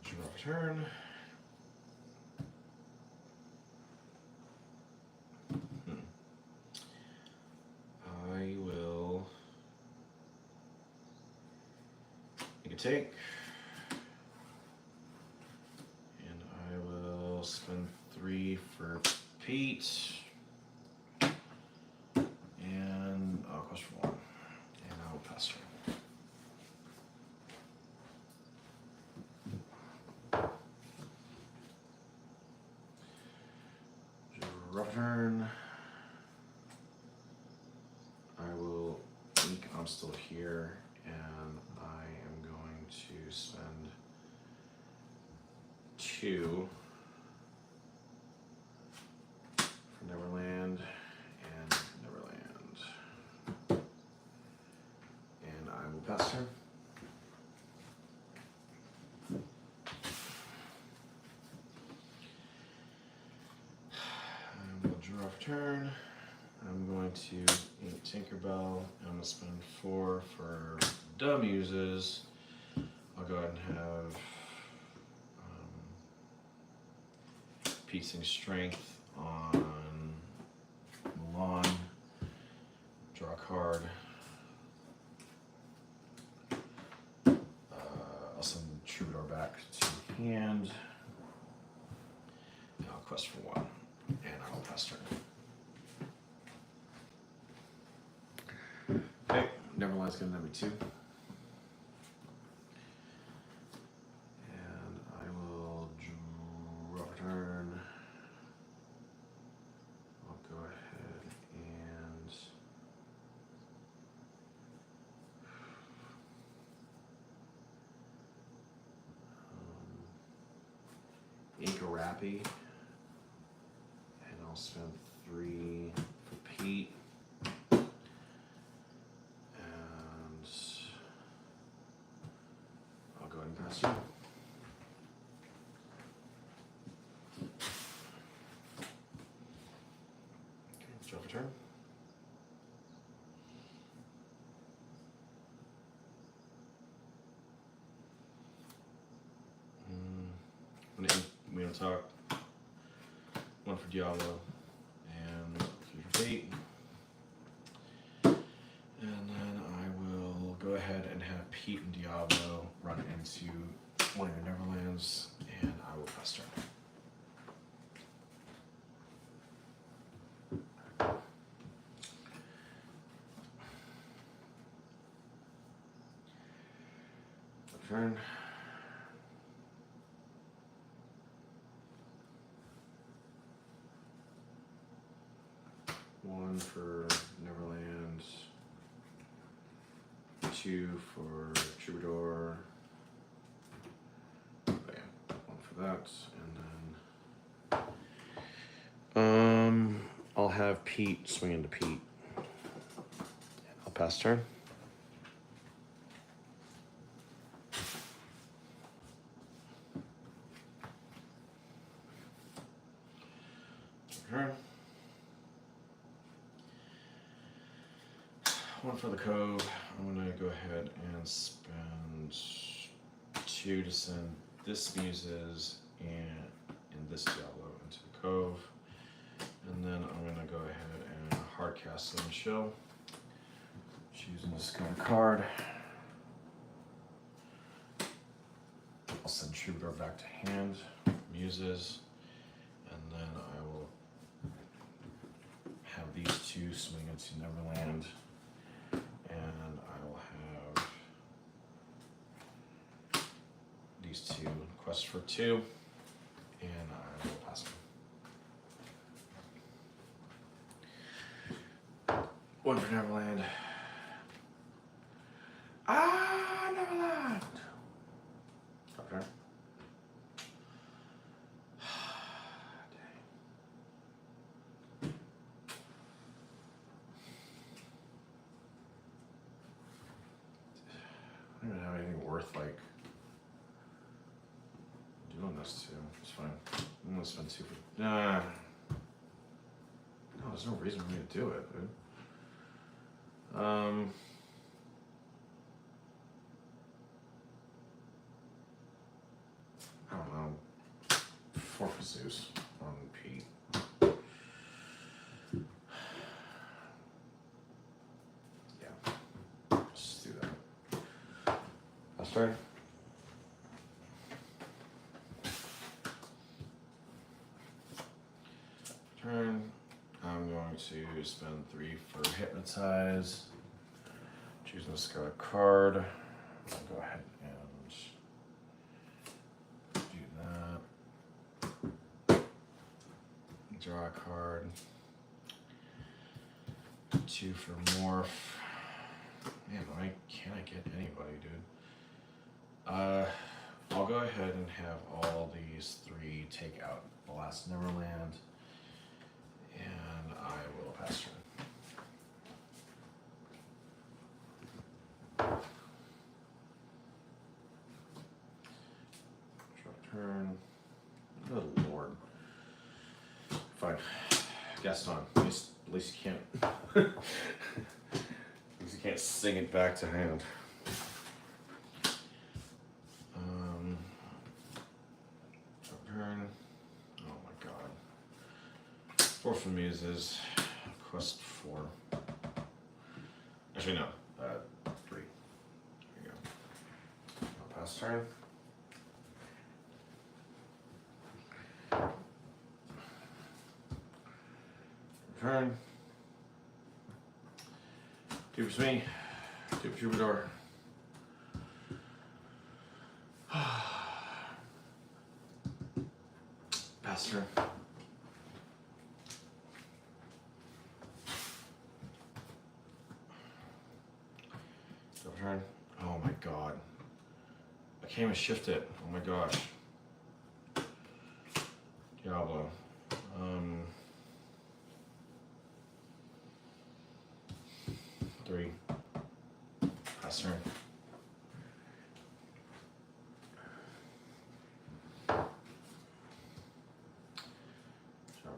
Drop turn. I will make a take, and I will spend 3 for Pete, and I'll quest for 1, and I will pass turn. Drop turn. I will ink, I'm still here, and I am going to spend 2 for Neverland and Neverland. And I will pass turn. I will draw for turn. I'm going to ink Tinkerbell. I'm going to spend 4 for Dumb Muses. I'll go ahead and have piecing strength on Milan. Draw a card. I'll send the Troubadour back to hand. And I'll quest for 1, and I will pass turn. Okay, Neverland's gonna have me 2. And I will draw a turn. I'll go ahead and ink a Rappy. And I'll spend 3 for Pete. Pass. Okay, draw for turn. I'm gonna ink, we don't talk. 1 for Diablo, and 3 for Pete. And then I will go ahead and have Pete and Diablo run into one of your Neverlands, and I will pass turn. Turn. One for Neverland. 2 for Troubadour. Bam. 1 for that, and then I'll have Pete swing into Pete. I'll pass turn. Turn. 1 for the Cove. I'm gonna go ahead and spend 2 to send this Muses and this Diablo into the Cove. And then I'm gonna go ahead and hard cast and chill. Choosing to discard a card. I'll send Troubadour back to hand, Muses, and then I will have these 2 swing into Neverland. And I will have these 2 quest for 2, and I will pass them. 1 for Neverland. Ah, Neverland! Okay. I don't even have anything worth like doing this to. It's fine. I'm gonna spend 2 for. Nah. No, there's no reason for me to do it, dude. I don't know. 4 for Zeus on Pete. Yeah. Let's do that. I'll start. Turn. I'm going to spend 3 for Hypnotize. Choosing to discard a card. I'll go ahead and do that. Draw a card. 2 for Morph. Man, can't I get anybody, dude? I'll go ahead and have all these 3 take out the last Neverland. And I will pass turn. Drop turn. Good lord. Fine. Gaston. At least you can't. At least you can't sing it back to hand. Drop turn. Oh my god. 4 for Muses. Quest 4. Actually, no. 3. There you go. I'll pass turn. Turn. 2 for me. 2 for Troubadour. Pass turn. Turn. Oh my god. I can't even shift it. Oh my gosh. Diablo. 3. Pass turn. Drop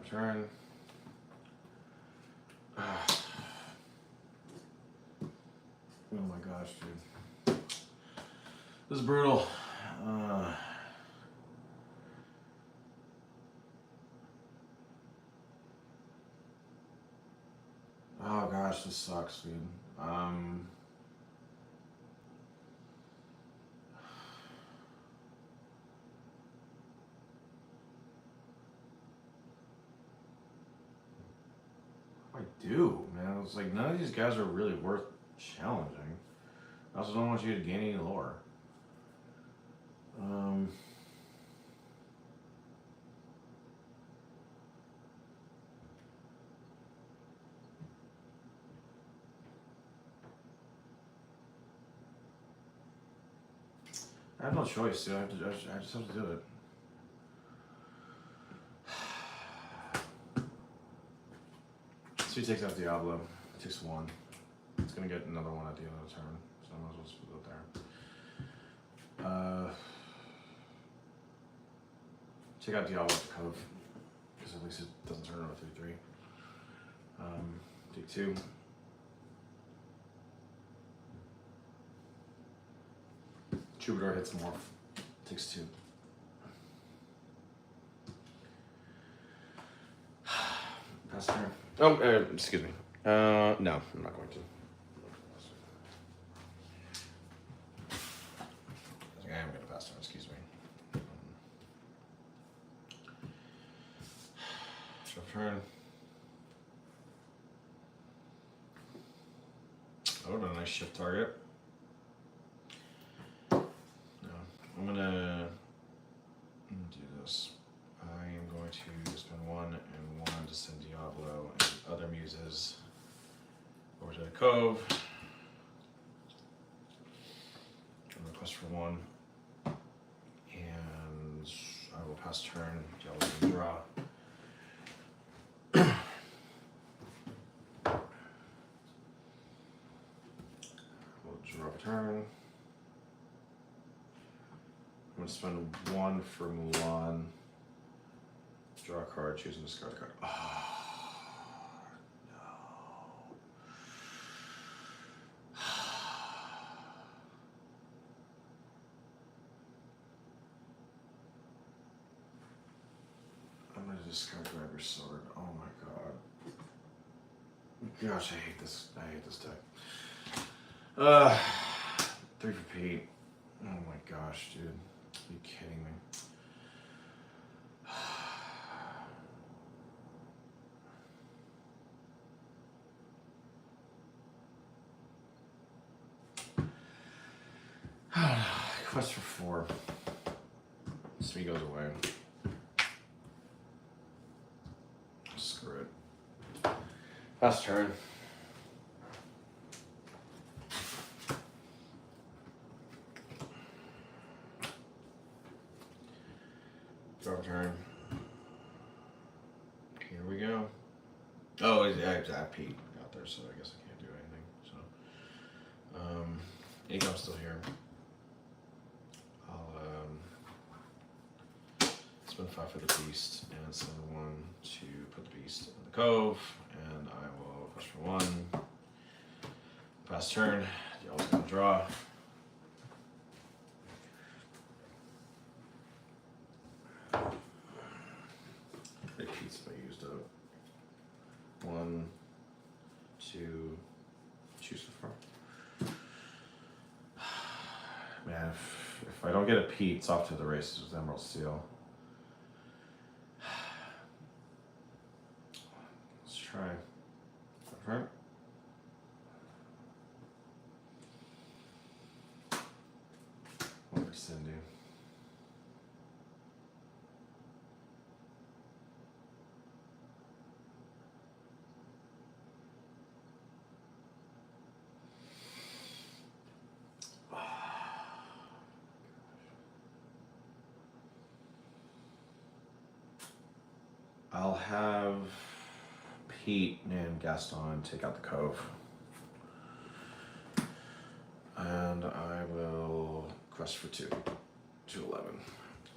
turn. Oh my gosh, dude. This is brutal. Oh gosh, this sucks, dude. What do I do, man? It's like none of these guys are really worth challenging. I also don't want you to gain any lore. I have no choice, dude. I just have to do it. So he takes out Diablo. He takes one. It's gonna get another one at the end of the turn, so I might as well just put it there. Take out Diablo at the Cove, because at least it doesn't turn into a 3/3. Take 2. Troubadour hits Morph. Takes 2. Pass turn. Oh, excuse me. No, I'm not going to. I am going to pass turn, excuse me. Shift turn. Oh, a nice shift target. No, I'm gonna do this. I am going to spend 1 and 1 to send Diablo and other muses over to the Cove. And request for 1. And I will pass turn. Diablo can draw. We'll draw a turn. I'm going to spend 1 for Mulan. Draw a card, choose and discard a card. Oh, no. I'm going to discard Driver's Sword. Oh my god. Gosh, I hate this. I hate this deck. 3 for Pete. Oh my gosh, dude. Are you kidding me? Quest for 4. Smee goes away. Screw it. Pass turn. Draw a turn. Here we go. Oh, I peed out there, so I guess I can't do anything. So, Egon's still here. I'll spend 5 for the beast and send 1 to put the beast in the Cove, and I will push for 1. Pass turn. Y'all's gonna draw. Big piece I used up. 1, 2, choose so far. Man, if I don't get a Pete, it's off to the races with Emerald Steel. Let's try. Right. What does Cindy? I'll have Pete and Gaston take out the Cove. And I will quest for 2 to 11.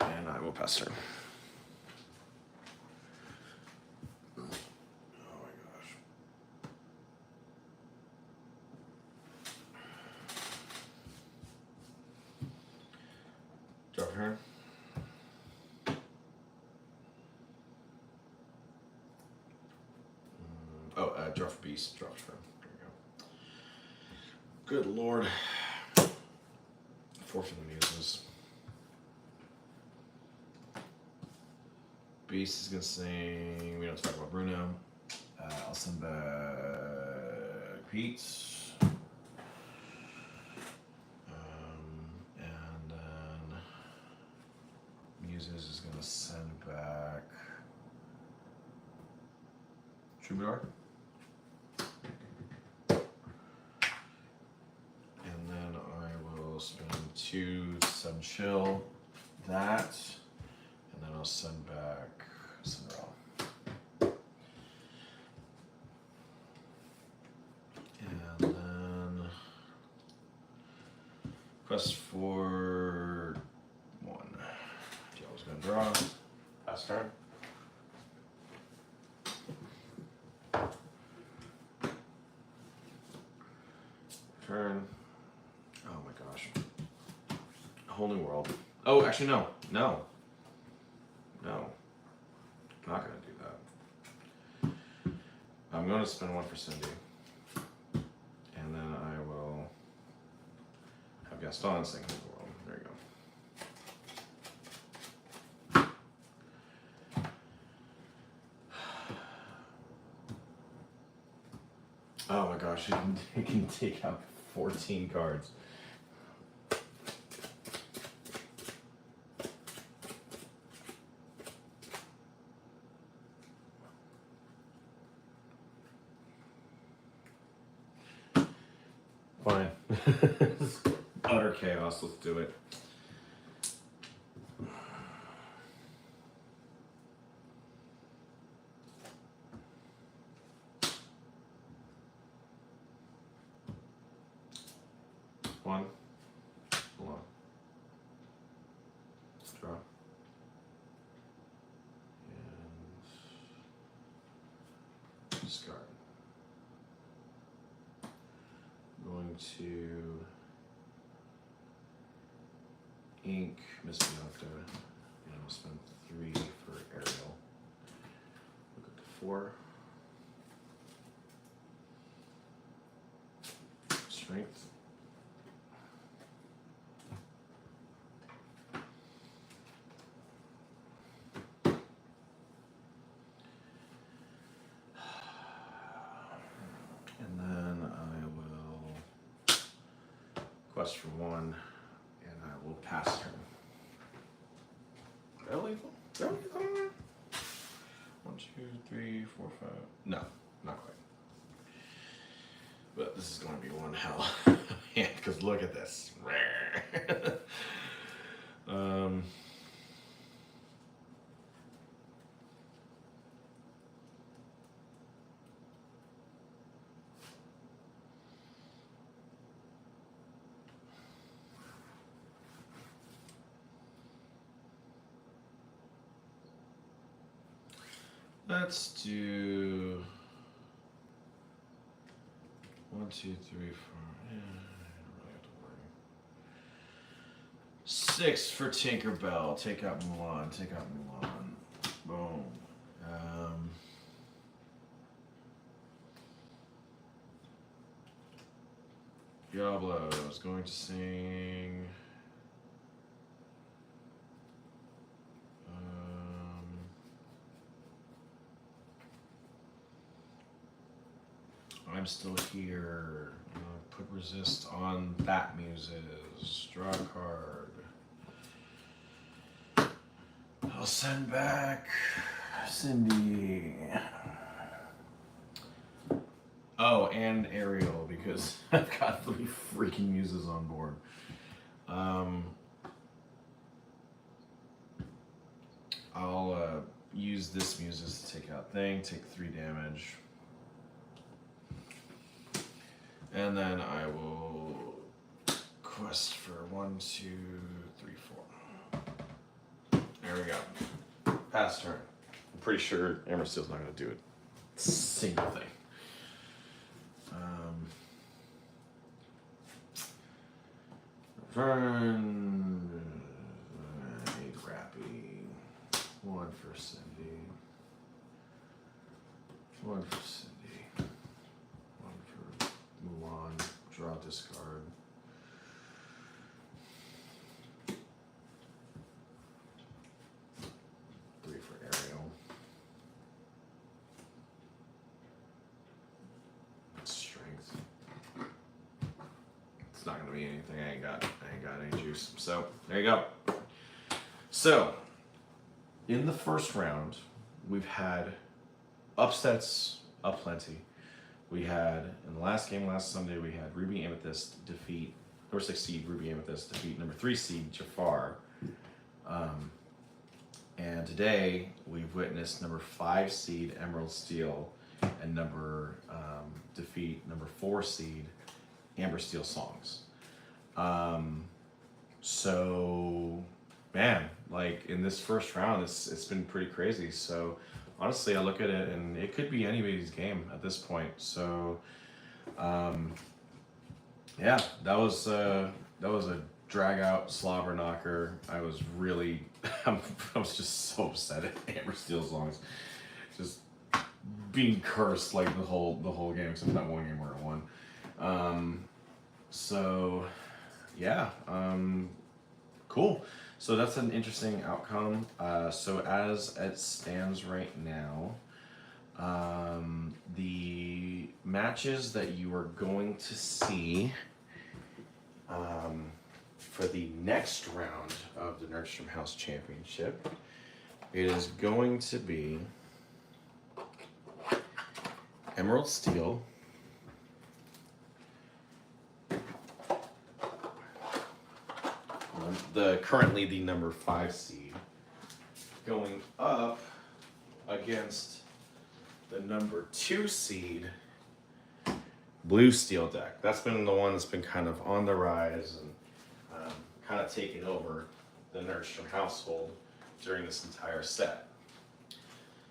And I will pass turn. Oh my gosh. Drop her. Draw for beast, draw for turn. There we go. Good lord. 4 for the muses. Beast is gonna sing. We don't talk about Bruno. I'll send back Pete. And then Troubadour. And then I will spend 2 send chill that, and then I'll send back Cinderella. And then quest for 1. Joe's gonna draw. Pass turn. Turn. Oh my gosh. A whole new world. Oh, actually, no. No. No. I'm not going to do that. I'm going to spend 1 for Cindy. And then I will have Gaston sing Whole New World. There you go. Oh my gosh, you can take out 14 cards. Fine. Utter chaos, let's do it. One. Hold on. Draw. And discard. I'm going to ink Miss Bianca, and I'll spend 3 for Ariel. Look at the 4. Strength. And then I will quest for 1, and I will pass turn. Really? 1, 2, 3, 4, 5. No, not quite. But this is going to be one hell of a hand, because look at this. Let's do 1, 2, 3, 4. Yeah, I don't really have to worry. 6 for Tinkerbell. Take out Mulan. Take out Mulan. Boom. Diablo is going to sing. I'm still here. Put resist on that muses. Draw a card. I'll send back Cindy. Oh, and Ariel, because I've got 3 freaking muses on board. I'll use this muses to take out thing, take 3 damage. And then I will quest for 1, 2, 3, 4. There we go. Pass turn. I'm pretty sure Emersteel's not going to do it. Single thing. Vern. 8 Rappy. 1 for Cindy. 1 for Cindy. 1 for Mulan. Draw, discard. Three for Ariel. Strength. It's not gonna be anything. I ain't got any juice. So there you go. So in the first round, we've had upsets aplenty. We had, in the last game last Sunday, we had Ruby Amethyst defeat, number 6 seed Ruby Amethyst defeat number 3 seed Jafar. And today we've witnessed number 5 seed Emerald Steel and defeat number 4 seed Amber Steel Songs. So, man, like in this first round, it's been pretty crazy. So, honestly, I look at it and it could be anybody's game at this point. So, yeah, that was a drag out slobber knocker. I was really, I was just so upset at Amber Steel Songs, just being cursed like the whole game, except that one game where it won. So, yeah, cool. So that's an interesting outcome. So as it stands right now, the matches that you are going to see for the next round of the Nerdstrom House Championship, it is going to be Emerald Steel, currently the number 5 seed, going up against the number 2 seed Blue Steel deck. That's been the one that's been kind of on the rise and kind of taking over the Nerdstrom household during this entire set.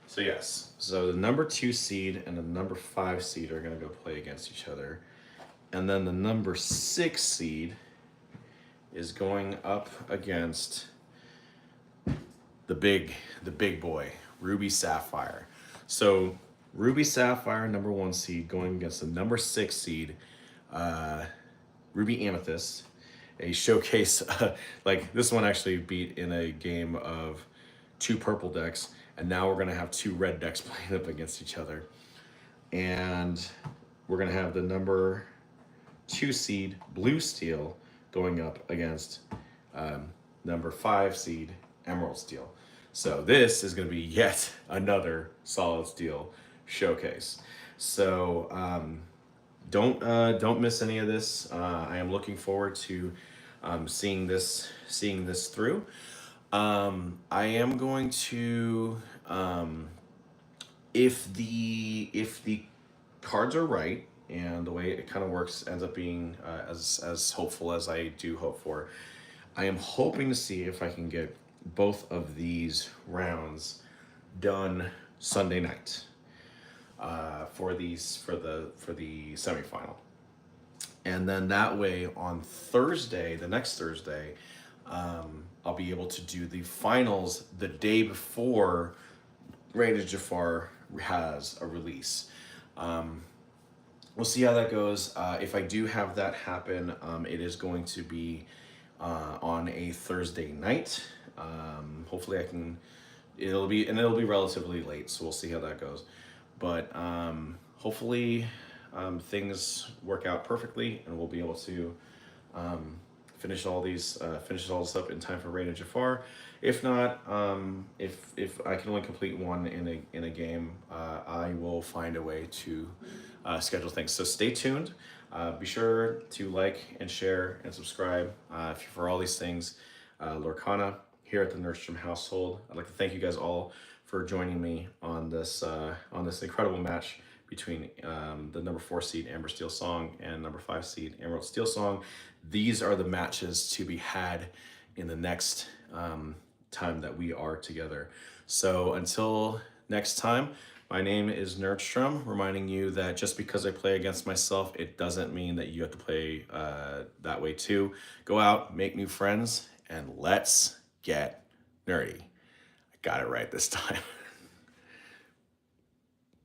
So yes, so the number 2 seed and the number 5 seed are going to go play against each other. And then the number 6 seed is going up against the big boy, Ruby Sapphire. So Ruby Sapphire, number 1 seed, going against the number 6 seed, Ruby Amethyst, a showcase, like this one actually beat in a game of 2 purple decks, and now we're gonna have 2 red decks playing up against each other. And we're gonna have the number 2 seed, Blue Steel, going up against number 5 seed, Emerald Steel. So this is going to be yet another Solid Steel showcase. So don't miss any of this. I am looking forward to seeing this through. I am going to if the cards are right, and the way it kind of works ends up being as hopeful as I do hope for, I am hoping to see if I can get both of these rounds done Sunday night for the semifinal, and then that way on Thursday, the next Thursday, I'll be able to do the finals the day before Raid of Jafar has a release. We'll see how that goes. If I do have that happen, it is going to be on a Thursday night. Hopefully I can, it'll be relatively late, so we'll see how that goes. But hopefully things work out perfectly and we'll be able to finish all this up in time for Raid of Jafar. If not, if I can only complete one in a game, I will find a way to schedule things. So stay tuned. Be sure to like and share and subscribe for all these things. Lorcana here at the Nerdstrom household. I'd like to thank you guys all for joining me on this incredible match between the number 4 seed Amber Steel Song and number 5 seed Emerald Steel Song. These are the matches to be had in the next time that we are together. So until next time, my name is Nerdstrom, reminding you that just because I play against myself, it doesn't mean that you have to play that way too. Go out, make new friends, and let's get nerdy. I got it right this time.